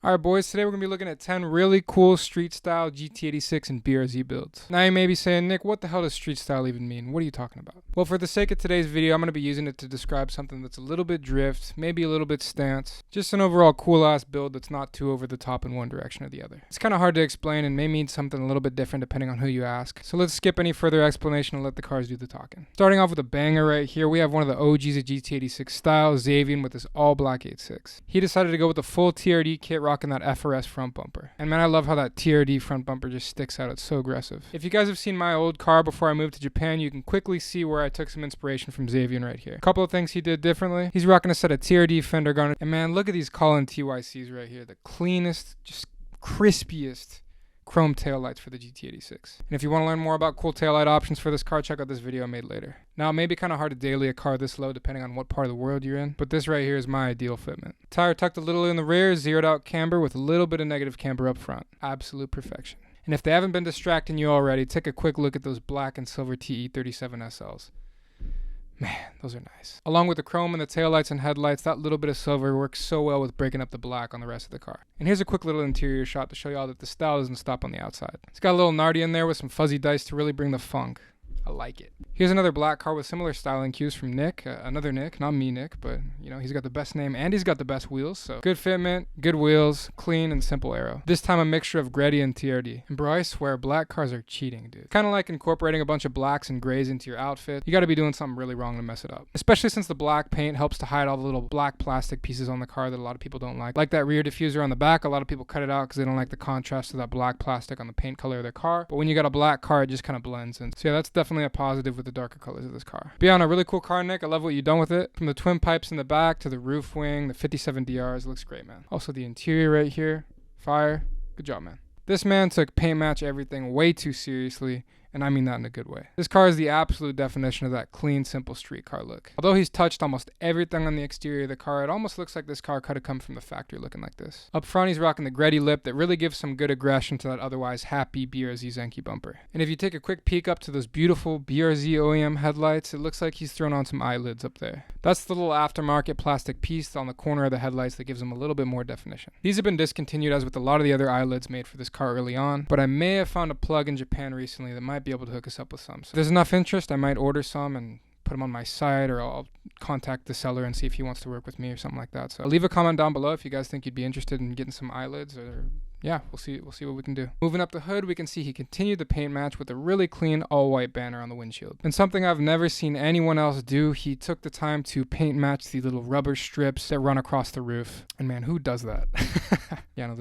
Alright boys, today we're going to be looking at 10 really cool street style GT86 and BRZ builds. Now you may be saying, Nick, what the hell does street style even mean? What are you talking about? Well, for the sake of today's video, I'm going to be using it to describe something that's a little bit drift, maybe a little bit stance, just an overall cool ass build that's not too over the top in one direction or the other. It's kind of hard to explain and may mean something a little bit different depending on who you ask. So let's skip any further explanation and let the cars do the talking. Starting off with a banger right here, we have one of the OGs of GT86 style, Xavier, with this all black 8.6. He decided to go with the full TRD kit, rocking that FRS front bumper. And man, I love how that TRD front bumper just sticks out. It's so aggressive. If you guys have seen my old car before I moved to Japan, you can quickly see where I took some inspiration from Xavier right here. A couple of things he did differently. He's rocking a set of TRD fender guard. And man, look at these Colin TYCs right here. The cleanest, just crispiest chrome taillights for the GT86. And if you want to learn more about cool taillight options for this car, check out this video I made later. Now, it may be kind of hard to daily a car this low depending on what part of the world you're in, but this right here is my ideal fitment. Tire tucked a little in the rear, zeroed out camber with a little bit of negative camber up front. Absolute perfection. And if they haven't been distracting you already, take a quick look at those black and silver TE37 SLs. Man, those are nice. Along with the chrome and the taillights and headlights, that little bit of silver works so well with breaking up the black on the rest of the car. And here's a quick little interior shot to show y'all that the style doesn't stop on the outside. It's got a little Nardi in there with some fuzzy dice to really bring the funk. I like it. Here's another black car with similar styling cues from Nick. Another Nick, not me Nick, but you know, he's got the best name and he's got the best wheels. So good fitment, good wheels, clean and simple aero. This time a mixture of Greddy and TRD. And bro, I swear black cars are cheating, dude. Kind of like incorporating a bunch of blacks and grays into your outfit. You gotta be doing something really wrong to mess it up. Especially since the black paint helps to hide all the little black plastic pieces on the car that a lot of people don't like. Like that rear diffuser on the back, a lot of people cut it out because they don't like the contrast of that black plastic on the paint color of their car. But when you got a black car, it just kind of blends in. So yeah, that's definitely a positive with the darker colors of this car. But yeah, on a really cool car, Nick. I love what you've done with it. From the twin pipes in the back to the roof wing, the 57 DRs, looks great, man. Also the interior right here, fire. Good job, man. This man took paint match everything way too seriously, and I mean that in a good way. This car is the absolute definition of that clean, simple street car look. Although he's touched almost everything on the exterior of the car, it almost looks like this car could have come from the factory looking like this. Up front, he's rocking the Greddy lip that really gives some good aggression to that otherwise happy BRZ Zenki bumper. And if you take a quick peek up to those beautiful BRZ OEM headlights, it looks like he's thrown on some eyelids up there. That's the little aftermarket plastic piece on the corner of the headlights that gives them a little bit more definition. These have been discontinued as with a lot of the other eyelids made for this car early on, but I may have found a plug in Japan recently that might be able to hook us up with some. So if there's enough interest, I might order some and put them on my site, or I'll contact the seller and see if he wants to work with me or something like that. So leave a comment down below if you guys think you'd be interested in getting some eyelids, or yeah, we'll see what we can do. Moving up the hood, we can see he continued the paint match with a really clean all-white banner on the windshield. And something I've never seen anyone else do, he took the time to paint match the little rubber strips that run across the roof. And man, who does that? Yeah, no,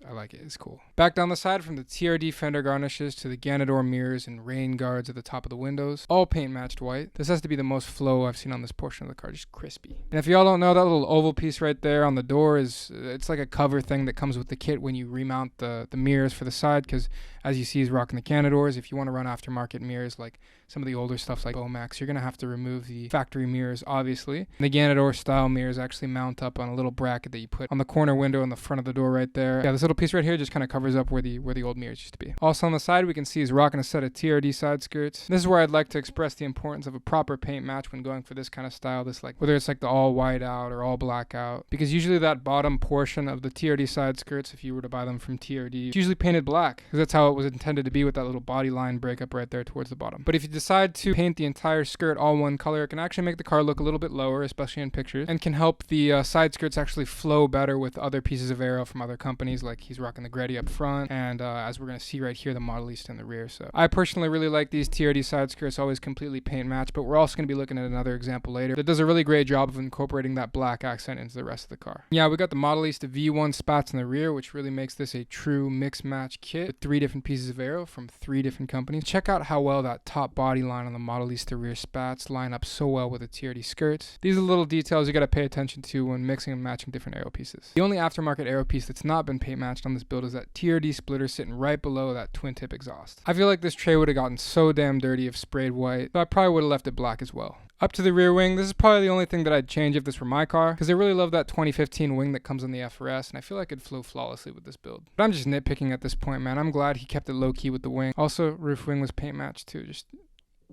I like it. It's cool. Back down the side, from the TRD fender garnishes to the Ganador mirrors and rain guards at the top of the windows, all paint matched white. This has to be the most flow I've seen on this portion of the car, just crispy. And if y'all don't know, that little oval piece right there on the door it's like a cover thing that comes with the kit when you remount the mirrors for the side, because as you see, he's rocking the Ganadors. If you want to run aftermarket mirrors like some of the older stuff like Bomax, you're going to have to remove the factory mirrors, obviously. And the Ganador style mirrors actually mount up on a little bracket that you put on the corner window in the front of the door right there. Yeah, this little piece right here just kind of covers up where the old mirrors used to be. Also on the side, we can see he's rocking a set of TRD side skirts. This is where I'd like to express the importance of a proper paint match when going for this kind of style, whether it's like the all white out or all black out, because usually that bottom portion of the TRD side skirts, if you were to buy them from TRD, it's usually painted black, because that's how it was intended to be, with that little body line breakup right there towards the bottom. But if you decide to paint the entire skirt all one color, it can actually make the car look a little bit lower, especially in pictures, and can help the side skirts actually flow better with other pieces of aero from other companies. Like he's rocking the Greddy up front, and as we're going to see right here, the Modelista in the rear. So I personally really like these TRD side skirts, always completely paint matched, but we're also going to be looking at another example later that does a really great job of incorporating that black accent into the rest of the car. Yeah, we got the Modelista V1 spats in the rear, which really makes this a true mix match kit with 3 different pieces of aero from 3 different companies. Check out how well that top body line on the Modelista rear spats line up so well with the TRD skirts. These are the little details you got to pay attention to when mixing and matching different aero pieces. The only aftermarket aero piece that's not been paint matched on this build is that TRD splitter sitting right below that twin tip exhaust. I feel like this tray would have gotten so damn dirty if sprayed white, so I probably would have left it black as well. Up to the rear wing, this is probably the only thing that I'd change if this were my car, because I really love that 2015 wing that comes on the FRS, and I feel like it'd flow flawlessly with this build. But I'm just nitpicking at this point, man. I'm glad he kept it low key with the wing. Also, roof wing was paint matched too.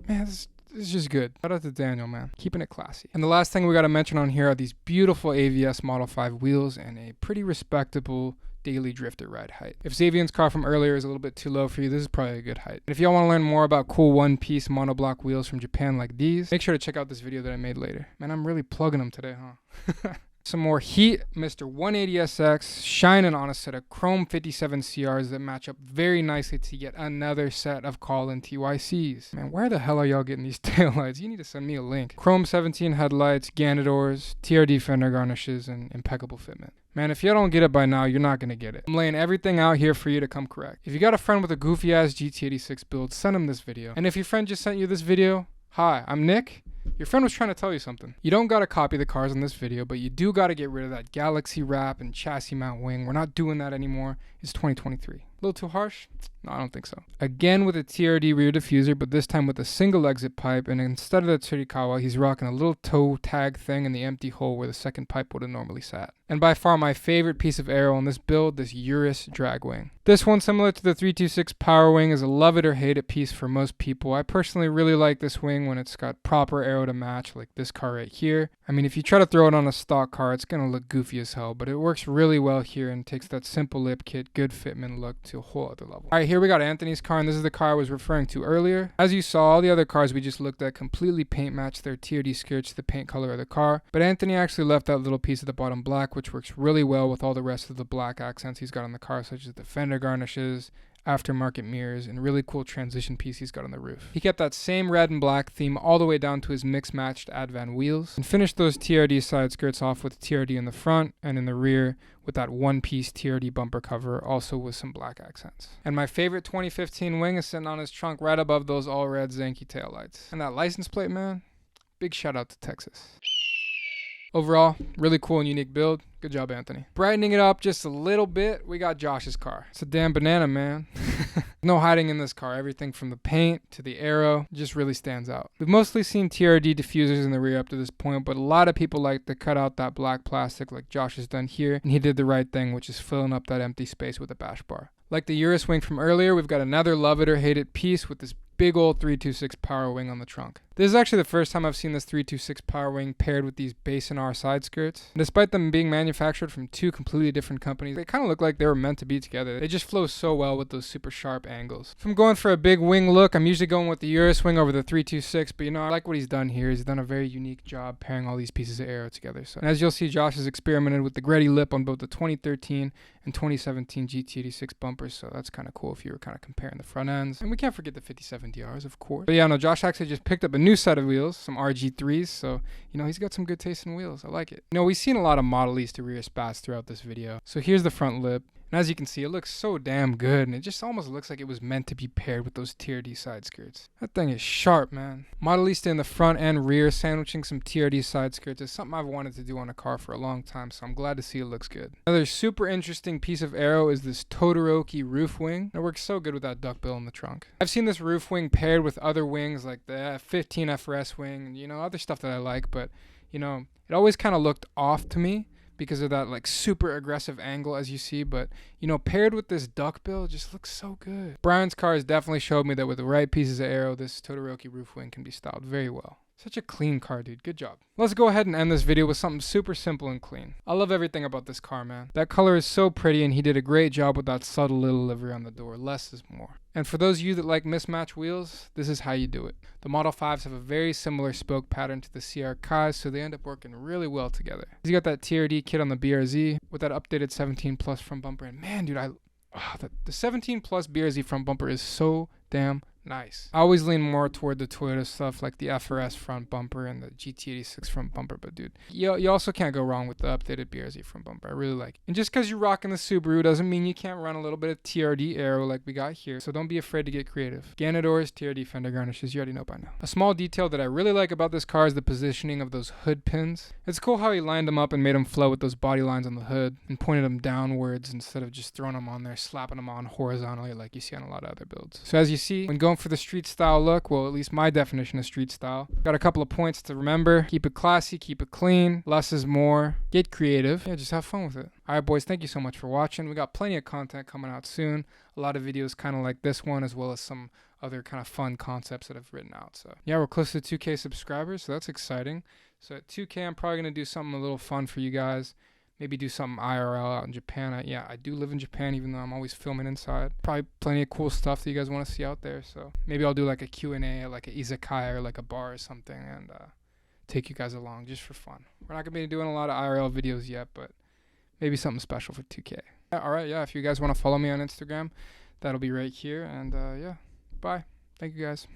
Man, this is just good. Shout out to Daniel, man. Keeping it classy. And the last thing we got to mention on here are these beautiful AVS Model 5 wheels and a pretty respectable daily drifter ride height. If Xavion's car from earlier is a little bit too low for you, this is probably a good height. And if y'all want to learn more about cool one-piece monoblock wheels from Japan like these, make sure to check out this video that I made later. Man, I'm really plugging them today, huh? Some more heat, Mr. 180SX, shining on a set of chrome 57 CRs that match up very nicely to yet another set of call-in TYCs. Man, where the hell are y'all getting these taillights? You need to send me a link. Chrome 17 headlights, Ganadors, TRD fender garnishes, and impeccable fitment. Man, if you don't get it by now, you're not going to get it. I'm laying everything out here for you to come correct. If you got a friend with a goofy-ass GT86 build, send him this video. And if your friend just sent you this video, hi, I'm Nick. Your friend was trying to tell you something. You don't gotta copy the cars in this video, but you do gotta get rid of that galaxy wrap and chassis mount wing. We're not doing that anymore. It's 2023. A little too harsh? No, I don't think so. Again with a TRD rear diffuser, but this time with a single exit pipe, and instead of the Tsurikawa, he's rocking a little toe tag thing in the empty hole where the second pipe would have normally sat. And by far my favorite piece of aero on this build, this Urus drag wing. This one, similar to the 326 Power Wing, is a love it or hate it piece for most people. I personally really like this wing when it's got proper aero to match, like this car right here. I mean, if you try to throw it on a stock car, it's gonna look goofy as hell, but it works really well here and takes that simple lip kit, good fitment look to a whole other level. Alright, here we got Anthony's car, and this is the car I was referring to earlier. As you saw, all the other cars we just looked at completely paint matched their TRD skirts to the paint color of the car, but Anthony actually left that little piece at the bottom black, which works really well with all the rest of the black accents he's got on the car, such as the fender garnishes, aftermarket mirrors, and really cool transition piece he's got on the roof. He kept that same red and black theme all the way down to his mix-matched Advan wheels, and finished those TRD side skirts off with TRD in the front and in the rear with that one-piece TRD bumper cover, also with some black accents. And my favorite 2015 wing is sitting on his trunk right above those all-red Zenki taillights. And that license plate, man, big shout out to Texas. Overall, really cool and unique build. Good job, Anthony. Brightening it up just a little bit, we got Josh's car. It's a damn banana, man. No hiding in this car. Everything from the paint to the aero just really stands out. We've mostly seen TRD diffusers in the rear up to this point, but a lot of people like to cut out that black plastic like Josh has done here, and he did the right thing, which is filling up that empty space with a bash bar. Like the Urus wing from earlier, we've got another love it or hate it piece with this big old 326 Power Wing on the trunk. This is actually the first time I've seen this 326 Power Wing paired with these Base and R side skirts. And despite them being manufactured from two completely different companies, they kind of look like they were meant to be together. They just flow so well with those super sharp angles. If I'm going for a big wing look, I'm usually going with the Urus wing over the 326, but you know, I like what he's done here. He's done a very unique job pairing all these pieces of aero together. So, and as you'll see, Josh has experimented with the Greddy lip on both the 2013 and 2017 GT86 bumpers, so that's kind of cool if you were kind of comparing the front ends. And we can't forget the 57 DRs, of course. But yeah, no, Josh actually just picked up a new set of wheels, some RG3s, so, you know, he's got some good taste in wheels. I like it. You know, we've seen a lot of Modelista rear spats throughout this video. So here's the front lip. And as you can see, it looks so damn good, and it just almost looks like it was meant to be paired with those TRD side skirts. That thing is sharp, man. Modelista in the front and rear, sandwiching some TRD side skirts is something I've wanted to do on a car for a long time, so I'm glad to see it looks good. Another super interesting piece of aero is this Todoroki roof wing. It works so good with that duckbill in the trunk. I've seen this roof wing paired with other wings like the 15 FRS wing, and, you know, other stuff that I like, but, you know, it always kind of looked off to me because of that like super aggressive angle as you see, but you know, paired with this duckbill, it just looks so good. Brian's car has definitely showed me that with the right pieces of aero, this Todoroki roof wing can be styled very well. Such a clean car, dude. Good job. Let's go ahead and end this video with something super simple and clean. I love everything about this car, man. That color is so pretty, and he did a great job with that subtle little livery on the door. Less is more. And for those of you that like mismatched wheels, this is how you do it. The Model 5s have a very similar spoke pattern to the CR Kais, so they end up working really well together. You got that TRD kit on the BRZ with that updated 17 Plus front bumper, and man, dude, the 17 Plus BRZ front bumper is so damn nice. I always lean more toward the Toyota stuff like the FRS front bumper and the GT86 front bumper, but dude, you also can't go wrong with the updated BRZ front bumper. I really like it. And just because you're rocking the Subaru doesn't mean you can't run a little bit of TRD aero like we got here, so don't be afraid to get creative. Ganador's TRD fender garnishes, you already know by now. A small detail that I really like about this car is the positioning of those hood pins. It's cool how he lined them up and made them flow with those body lines on the hood and pointed them downwards instead of just throwing them on there, slapping them on horizontally like you see on a lot of other builds. So as you see, when going for the street style look, well, at least my definition of street style, got a couple of points to remember. Keep it classy, keep it clean, less is more, get creative, yeah, just have fun with it. Alright boys, thank you so much for watching. We got plenty of content coming out soon, a lot of videos kind of like this one, as well as some other kind of fun concepts that I've written out. So yeah, we're close to 2K subscribers, so that's exciting. So at 2K, I'm probably going to do something a little fun for you guys. maybe do something IRL out in Japan. Yeah, I do live in Japan, even though I'm always filming inside. Probably plenty of cool stuff that you guys want to see out there. So maybe I'll do like a Q&A at like an izakaya or like a bar or something, and take you guys along just for fun. We're not going to be doing a lot of IRL videos yet, but maybe something special for 2K. All right, yeah, if you guys want to follow me on Instagram, that'll be right here. And yeah, bye. Thank you guys.